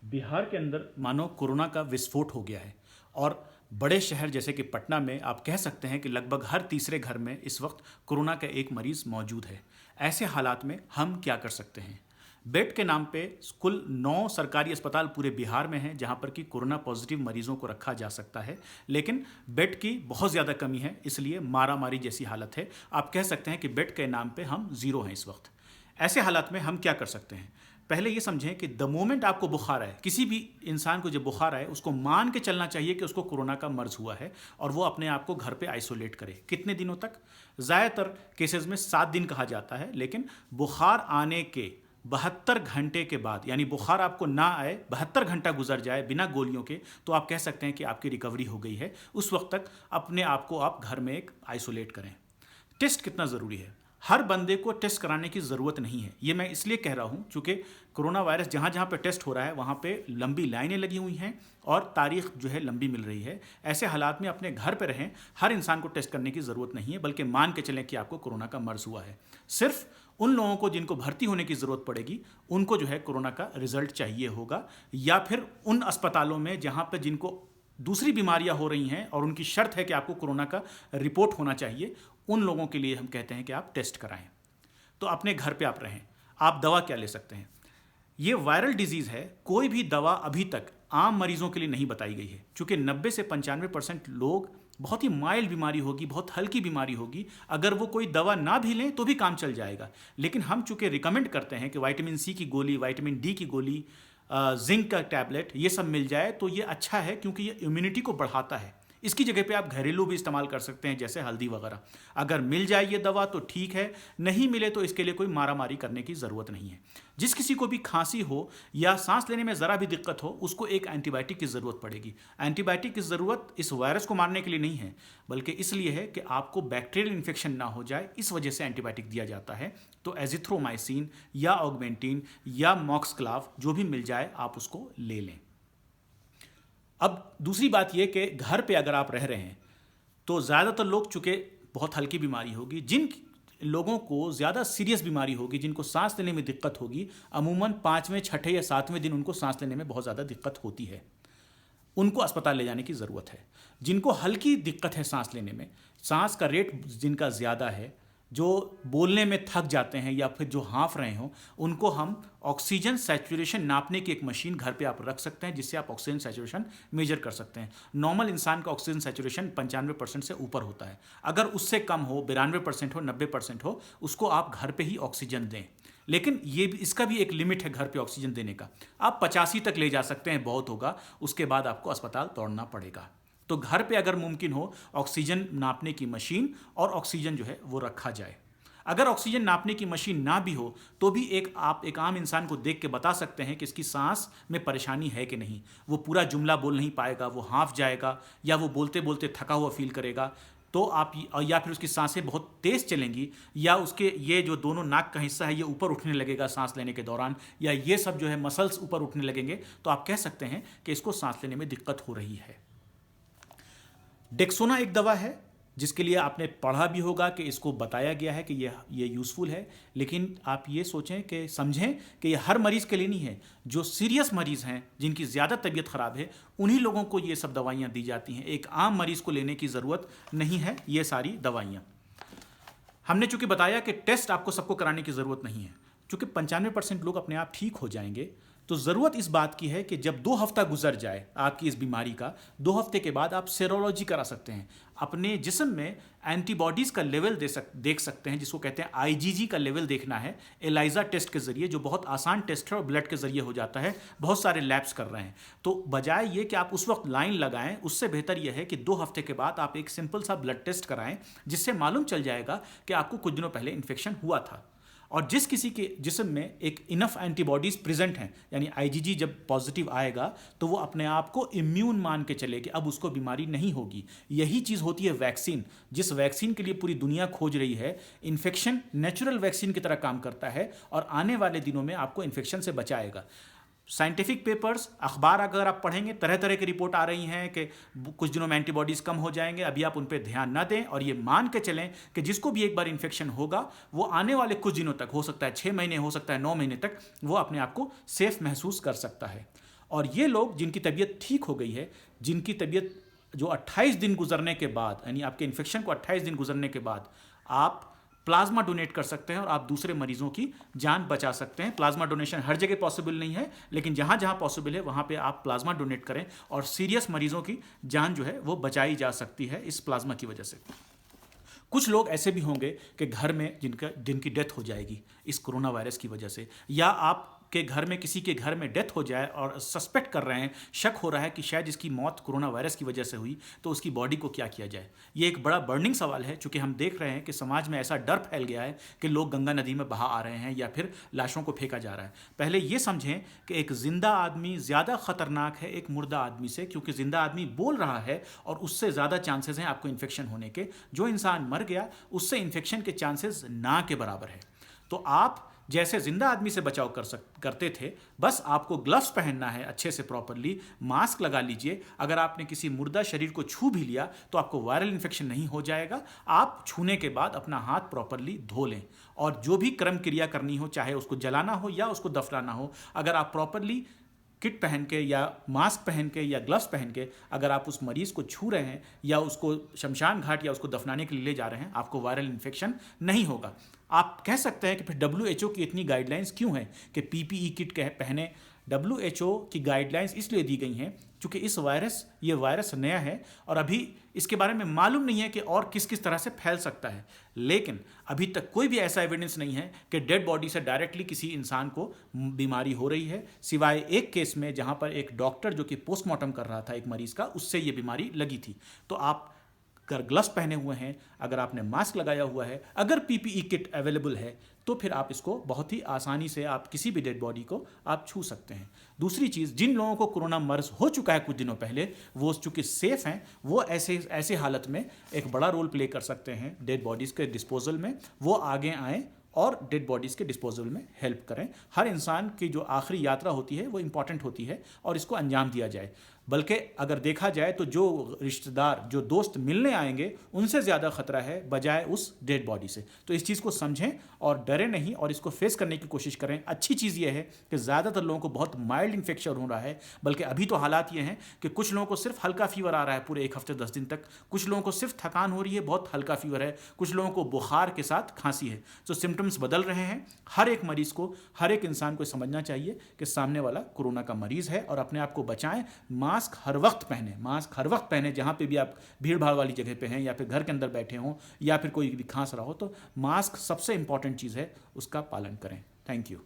बिहार के अंदर मानो कोरोना का विस्फोट हो गया है और बड़े शहर जैसे कि पटना में आप कह सकते हैं कि लगभग हर तीसरे घर में इस वक्त कोरोना का एक मरीज मौजूद है। ऐसे हालात में हम क्या कर सकते हैं? बेड के नाम पे कुल 9 सरकारी अस्पताल पूरे बिहार में हैं जहां पर कि कोरोना पॉजिटिव मरीजों को रखा जा सकता है, लेकिन बेड की बहुत ज़्यादा कमी है, इसलिए मारामारी जैसी हालत है। आप कह सकते हैं कि बेड के नाम पे हम ज़ीरो हैं इस वक्त। ऐसे हालात में हम क्या कर सकते हैं? पहले ये समझें कि द मोमेंट आपको बुखार आए, किसी भी इंसान को जब बुखार आए उसको मान के चलना चाहिए कि उसको कोरोना का मर्ज हुआ है और वो अपने आप को घर पे आइसोलेट करे। कितने दिनों तक? ज़्यादातर केसेस में 7 दिन कहा जाता है, लेकिन बुखार आने के 72 घंटे के बाद, यानी बुखार आपको ना आए 72 घंटा गुजर जाए बिना गोलियों के, तो आप कह सकते हैं कि आपकी रिकवरी हो गई है। उस वक्त तक अपने आप को आप घर में एक आइसोलेट करें। टेस्ट कितना ज़रूरी है? हर बंदे को टेस्ट कराने की ज़रूरत नहीं है। ये मैं इसलिए कह रहा हूँ चूँकि कोरोना वायरस जहाँ जहाँ पे टेस्ट हो रहा है वहाँ पे लंबी लाइनें लगी हुई हैं और तारीख जो है लंबी मिल रही है। ऐसे हालात में अपने घर पे रहें। हर इंसान को टेस्ट करने की ज़रूरत नहीं है, बल्कि मान के चलें कि आपको कोरोना का मर्ज हुआ है। सिर्फ उन लोगों को जिनको भर्ती होने की ज़रूरत पड़ेगी उनको जो है कोरोना का रिजल्ट चाहिए होगा, या फिर उन अस्पतालों में जहाँ पर जिनको दूसरी बीमारियां हो रही हैं और उनकी शर्त है कि आपको कोरोना का रिपोर्ट होना चाहिए, उन लोगों के लिए हम कहते हैं कि आप टेस्ट कराएं। तो अपने घर पे आप रहें। आप दवा क्या ले सकते हैं? ये वायरल डिजीज़ है, कोई भी दवा अभी तक आम मरीजों के लिए नहीं बताई गई है, क्योंकि 90 से 95% लोग बहुत ही माइल्ड बीमारी होगी, बहुत हल्की बीमारी होगी, अगर वो कोई दवा ना भी लें तो भी काम चल जाएगा। लेकिन हम चूंकि रिकमेंड करते हैं कि विटामिन सी की गोली, विटामिन डी की गोली, जिंक का टैबलेट, ये सब मिल जाए तो ये अच्छा है, क्योंकि ये इम्यूनिटी को बढ़ाता है। इसकी जगह पे आप घरेलू भी इस्तेमाल कर सकते हैं, जैसे हल्दी वगैरह। अगर मिल जाए ये दवा तो ठीक है, नहीं मिले तो इसके लिए कोई मारामारी करने की ज़रूरत नहीं है। जिस किसी को भी खांसी हो या सांस लेने में ज़रा भी दिक्कत हो, उसको एक एंटीबायोटिक की ज़रूरत पड़ेगी। एंटीबायोटिक की ज़रूरत इस वायरस को मारने के लिए नहीं है, बल्कि इसलिए है कि आपको बैक्टीरियल इन्फेक्शन ना हो जाए, इस वजह से एंटीबायोटिक दिया जाता है। तो एजिथ्रोमाइसिन या ऑगमेंटिन या मॉक्सक्लाव जो भी मिल जाए आप उसको ले लें। अब दूसरी बात यह कि घर पे अगर आप रह रहे हैं तो ज़्यादातर लोग, चूँकि बहुत हल्की बीमारी होगी, जिन लोगों को ज़्यादा सीरियस बीमारी होगी, जिनको सांस लेने में दिक्कत होगी, अमूमन 5वें, 6ठे या 7वें दिन उनको सांस लेने में बहुत ज़्यादा दिक्कत होती है, उनको अस्पताल ले जाने की ज़रूरत है। जिनको हल्की दिक्कत है सांस लेने में, सांस का रेट जिनका ज़्यादा है, जो बोलने में थक जाते हैं या फिर जो हाँफ रहे हों, उनको हम ऑक्सीजन सैचुरेशन नापने की एक मशीन घर पे आप रख सकते हैं, जिससे आप ऑक्सीजन सैचुरेशन मेजर कर सकते हैं। नॉर्मल इंसान का ऑक्सीजन सैचुरेशन 95% से ऊपर होता है। अगर उससे कम हो, 92% हो, 90% हो, उसको आप घर पे ही ऑक्सीजन दें। लेकिन इसका भी एक लिमिट है घर पे ऑक्सीजन देने का। आप 85 तक ले जा सकते हैं, बहुत होगा, उसके बाद आपको अस्पताल दौड़ना पड़ेगा। तो घर पे अगर मुमकिन हो ऑक्सीजन नापने की मशीन और ऑक्सीजन जो है वो रखा जाए। अगर ऑक्सीजन नापने की मशीन ना भी हो तो भी आप एक आम इंसान को देख के बता सकते हैं कि इसकी सांस में परेशानी है कि नहीं। वो पूरा जुमला बोल नहीं पाएगा, वो हाँफ जाएगा या वो बोलते बोलते थका हुआ फील करेगा, तो आप, या फिर उसकी सांसें बहुत तेज़ चलेंगी, या उसके ये जो दोनों नाक का हिस्सा है ये ऊपर उठने लगेगा सांस लेने के दौरान, या ये सब जो है मसल्स ऊपर उठने लगेंगे, तो आप कह सकते हैं कि इसको सांस लेने में दिक्कत हो रही है। डेक्सोना एक दवा है जिसके लिए आपने पढ़ा भी होगा कि इसको बताया गया है कि ये यूज़फुल है, लेकिन आप ये सोचें कि समझें कि ये हर मरीज़ के लिए नहीं है। जो सीरियस मरीज़ हैं, जिनकी ज़्यादा तबीयत ख़राब है, उन्हीं लोगों को ये सब दवाइयाँ दी जाती हैं। एक आम मरीज़ को लेने की ज़रूरत नहीं है ये सारी दवाइयाँ। हमने चूँकि बताया कि टेस्ट आपको सबको कराने की ज़रूरत नहीं है, चूँकि 95% लोग अपने आप ठीक हो जाएंगे, तो ज़रूरत इस बात की है कि जब 2 हफ्ता गुजर जाए आपकी इस बीमारी का, 2 हफ्ते के बाद आप सेरोलॉजी करा सकते हैं। अपने जिस्म में एंटीबॉडीज़ का लेवल देख सकते हैं, जिसको कहते हैं आईजीजी का लेवल देखना है एलाइजा टेस्ट के ज़रिए, जो बहुत आसान टेस्ट है और ब्लड के ज़रिए हो जाता है। बहुत सारे लैब्स कर रहे हैं। तो बजाय ये कि आप उस वक्त लाइन लगाएं, उससे बेहतर यह है कि 2 हफ्ते के बाद आप एक सिंपल सा ब्लड टेस्ट कराएं, जिससे मालूम चल जाएगा कि आपको कुछ दिनों पहले इन्फेक्शन हुआ था। और जिस किसी के जिस्म में एक इनफ एंटीबॉडीज़ प्रेजेंट हैं, यानी आईजीजी जब पॉजिटिव आएगा तो वो अपने आप को इम्यून मान के चले कि अब उसको बीमारी नहीं होगी। यही चीज़ होती है वैक्सीन, जिस वैक्सीन के लिए पूरी दुनिया खोज रही है। इन्फेक्शन नेचुरल वैक्सीन की तरह काम करता है और आने वाले दिनों में आपको इन्फेक्शन से बचाएगा। साइंटिफिक पेपर्स, अखबार अगर आप पढ़ेंगे, तरह तरह की रिपोर्ट आ रही हैं कि कुछ दिनों में एंटीबॉडीज़ कम हो जाएंगे। अभी आप उन पर ध्यान ना दें और ये मान के चलें कि जिसको भी एक बार इन्फेक्शन होगा वो आने वाले कुछ दिनों तक, हो सकता है 6 महीने, हो सकता है 9 महीने तक, वो अपने आप को सेफ महसूस कर सकता है। और ये लोग जिनकी तबीयत ठीक हो गई है, जिनकी तबीयत जो 28 दिन गुजरने के बाद, यानी आपके इन्फेक्शन को 28 दिन गुजरने के बाद आप प्लाज्मा डोनेट कर सकते हैं और आप दूसरे मरीजों की जान बचा सकते हैं। प्लाज्मा डोनेशन हर जगह पॉसिबल नहीं है, लेकिन जहां जहां पॉसिबल है वहां पे आप प्लाज्मा डोनेट करें और सीरियस मरीजों की जान जो है वो बचाई जा सकती है इस प्लाज्मा की वजह से। कुछ लोग ऐसे भी होंगे कि घर में जिनकी डेथ हो जाएगी इस कोरोना वायरस की वजह से, या आपके घर में किसी के घर में डेथ हो जाए और सस्पेक्ट कर रहे हैं, शक हो रहा है कि शायद इसकी मौत कोरोना वायरस की वजह से हुई, तो उसकी बॉडी को क्या किया जाए। ये एक बड़ा बर्निंग सवाल है, चूंकि हम देख रहे हैं कि समाज में ऐसा डर फैल गया है कि लोग गंगा नदी में बहा आ रहे हैं या फिर लाशों को फेंका जा रहा है। पहले ये समझें कि एक जिंदा आदमी ज़्यादा खतरनाक है एक मुर्दा आदमी से, क्योंकि जिंदा आदमी बोल रहा है और उससे ज़्यादा चांसेस हैं आपको इन्फेक्शन होने के। जो इंसान मर गया उससे इन्फेक्शन के चांसेस ना के बराबर है। तो आप जैसे जिंदा आदमी से बचाव करते थे, बस आपको ग्लव्स पहनना है अच्छे से प्रॉपरली, मास्क लगा लीजिए। अगर आपने किसी मुर्दा शरीर को छू भी लिया तो आपको वायरल इन्फेक्शन नहीं हो जाएगा। आप छूने के बाद अपना हाथ प्रॉपरली धो लें और जो भी कर्म क्रिया करनी हो, चाहे उसको जलाना हो या उसको दफनाना हो, अगर आप प्रॉपरली किट पहन के या मास्क पहन के या ग्लव्स पहन के अगर आप उस मरीज़ को छू रहे हैं या उसको शमशान घाट या उसको दफनाने के लिए ले जा रहे हैं, आपको वायरल इन्फेक्शन नहीं होगा। आप कह सकते हैं कि फिर WHO की इतनी गाइडलाइंस क्यों है कि PPE किट पहने। WHO की गाइडलाइंस इसलिए दी गई हैं क्योंकि ये वायरस नया है और अभी इसके बारे में मालूम नहीं है कि और किस किस तरह से फैल सकता है। लेकिन अभी तक कोई भी ऐसा एविडेंस नहीं है कि डेड बॉडी से डायरेक्टली किसी इंसान को बीमारी हो रही है, सिवाय एक केस में जहां पर एक डॉक्टर जो कि पोस्टमार्टम कर रहा था एक मरीज का, उससे ये बीमारी लगी थी। तो आप अगर ग्लव्स पहने हुए हैं, अगर आपने मास्क लगाया हुआ है, अगर PPE किट अवेलेबल है, तो फिर आप इसको बहुत ही आसानी से आप किसी भी डेड बॉडी को आप छू सकते हैं। दूसरी चीज़, जिन लोगों को कोरोना मर्ज हो चुका है कुछ दिनों पहले, वो चूंकि सेफ हैं, वो ऐसे हालत में एक बड़ा रोल प्ले कर सकते हैं डेड बॉडीज़ के डिस्पोजल में। वो आगे आएँ और डेड बॉडीज़ के डिस्पोजल में हेल्प करें। हर इंसान की जो आखिरी यात्रा होती है वो इंपॉर्टेंट होती है और इसको अंजाम दिया जाए। बल्कि अगर देखा जाए तो जो रिश्तेदार, जो दोस्त मिलने आएंगे, उनसे ज़्यादा खतरा है बजाय उस डेड बॉडी से। तो इस चीज़ को समझें और डरे नहीं और इसको फेस करने की कोशिश करें। अच्छी चीज़ यह है कि ज़्यादातर लोगों को बहुत माइल्ड इन्फेक्शन हो रहा है, बल्कि अभी तो हालात ये हैं कि कुछ लोगों को सिर्फ हल्का फीवर आ रहा है पूरे 1 हफ्ते 10 दिन तक, कुछ लोगों को सिर्फ थकान हो रही है, बहुत हल्का फीवर है, कुछ लोगों को बुखार के साथ खांसी है। तो सिम्टम्स बदल रहे हैं। हर एक मरीज़ को, हर एक इंसान को समझना चाहिए कि सामने वाला कोरोना का मरीज़ है और अपने आप को बचाएं। मास्क हर वक्त पहने, जहाँ पे भी आप भीड़ भाड़ वाली जगह पे हैं या फिर घर के अंदर बैठे हों या फिर कोई भी खांस रहा हो, तो मास्क सबसे इंपॉर्टेंट चीज़ है, उसका पालन करें। Thank you.